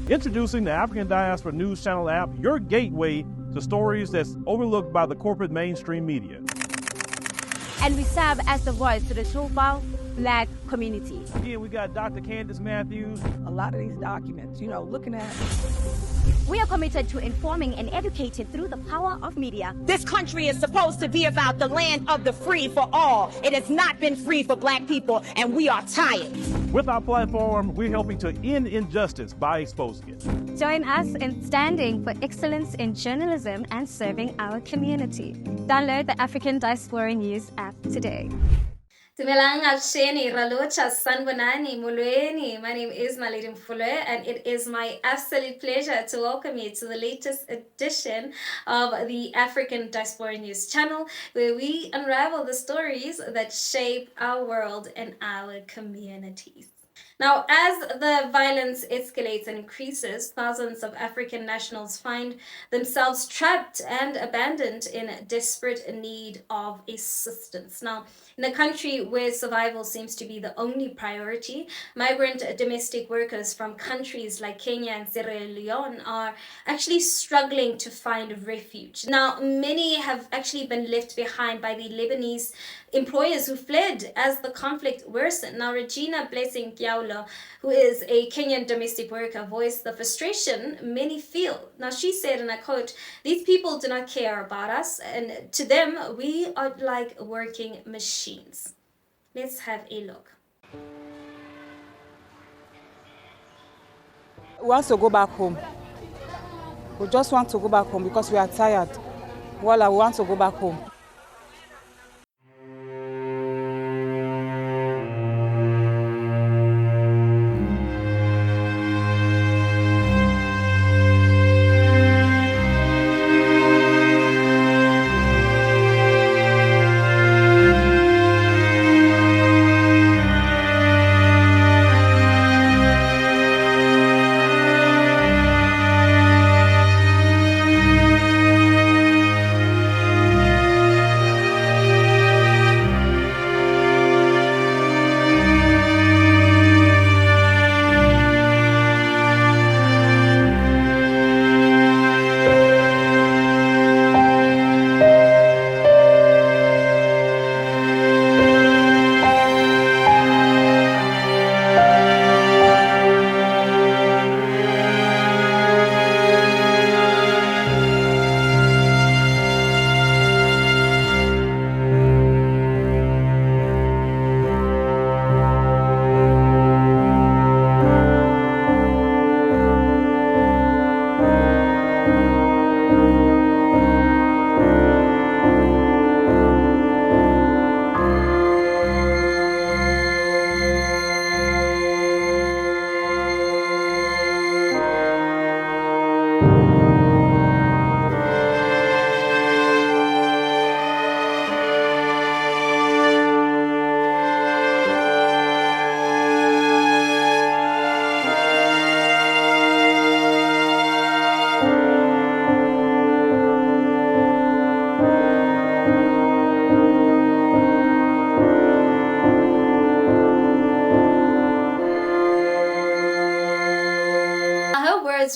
Introducing the African Diaspora News Channel app, your gateway to stories that's overlooked by the corporate mainstream media. And we serve as the voice to the Tufal Black community. Here we got Dr. Candace Matthews. A lot of these documents, looking at. We are committed to informing and educating through the power of media. This country is supposed to be about the land of the free for all. It has not been free for Black people, and we are tired. With our platform, we're helping to end injustice by exposing it. Join us in standing for excellence in journalism and serving our community. Download the African Diaspora News app today. Dumelang Absheni, Ralocha, Sanbonani, Mulweni. My name is Naledi Mfoloe, and it is my absolute pleasure to welcome you to the latest edition of the African Diaspora News channel, where we unravel the stories that shape our world and our communities. Now, as the violence escalates and increases, thousands of African nationals find themselves trapped and abandoned in desperate need of assistance. Now, in a country where survival seems to be the only priority, migrant domestic workers from countries like Kenya and Sierra Leone are actually struggling to find refuge. Now, many have actually been left behind by the Lebanese employers who fled as the conflict worsened. Now, Regina Blessing Kiaulo, who is a Kenyan domestic worker, voiced the frustration many feel. Now, she said, and I quote, "These people do not care about us, and to them, we are like working machines." Let's have a look. We want to go back home. We just want to go back home because we are tired. Well, we want to go back home.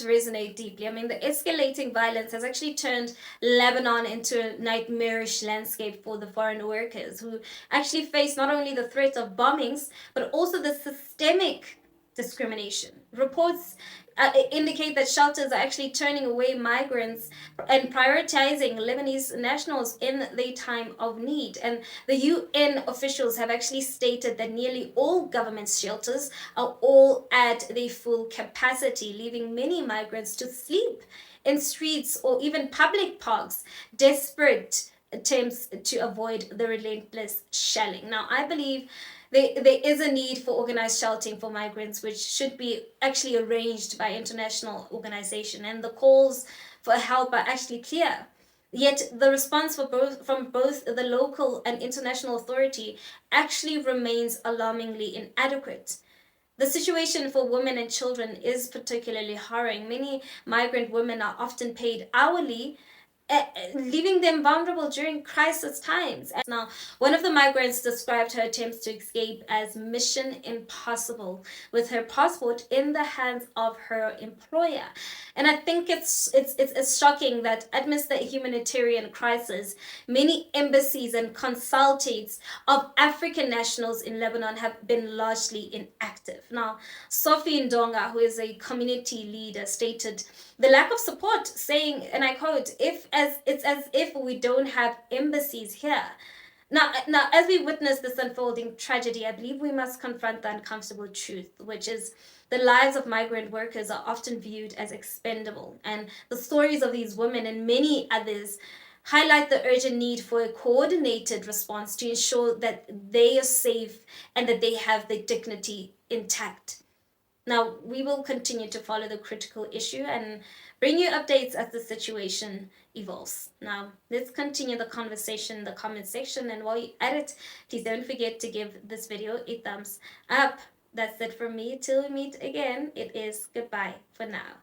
Resonate deeply. I mean, the escalating violence has actually turned Lebanon into a nightmarish landscape for the foreign workers who actually face not only the threat of bombings, but also the systemic discrimination. Reports indicate that shelters are actually turning away migrants and prioritizing Lebanese nationals in their time of need. And the UN officials have actually stated that nearly all government shelters are all at their full capacity, leaving many migrants to sleep in streets or even public parks, desperate attempts to avoid the relentless shelling. Now, I believe there is a need for organized sheltering for migrants, which should be actually arranged by international organization, and the calls for help are actually clear. Yet the response from both the local and international authority actually remains alarmingly inadequate. The situation for women and children is particularly harrowing. Many migrant women are often paid hourly leaving them vulnerable during crisis times. Now, one of the migrants described her attempts to escape as mission impossible, with her passport in the hands of her employer. And I think it's shocking that amidst the humanitarian crisis, many embassies and consulates of African nationals in Lebanon have been largely inactive. Now, Sophie Ndonga, who is a community leader, stated the lack of support, saying, and I quote, it's as if we don't have embassies here. Now, as we witness this unfolding tragedy, I believe we must confront the uncomfortable truth, which is the lives of migrant workers are often viewed as expendable. And the stories of these women and many others highlight the urgent need for a coordinated response to ensure that they are safe and that they have their dignity intact. Now, we will continue to follow the critical issue and bring you updates as the situation evolves. Now, let's continue the conversation in the comment section. And while you're at it, please don't forget to give this video a thumbs up. That's it from me. Till we meet again, it is goodbye for now.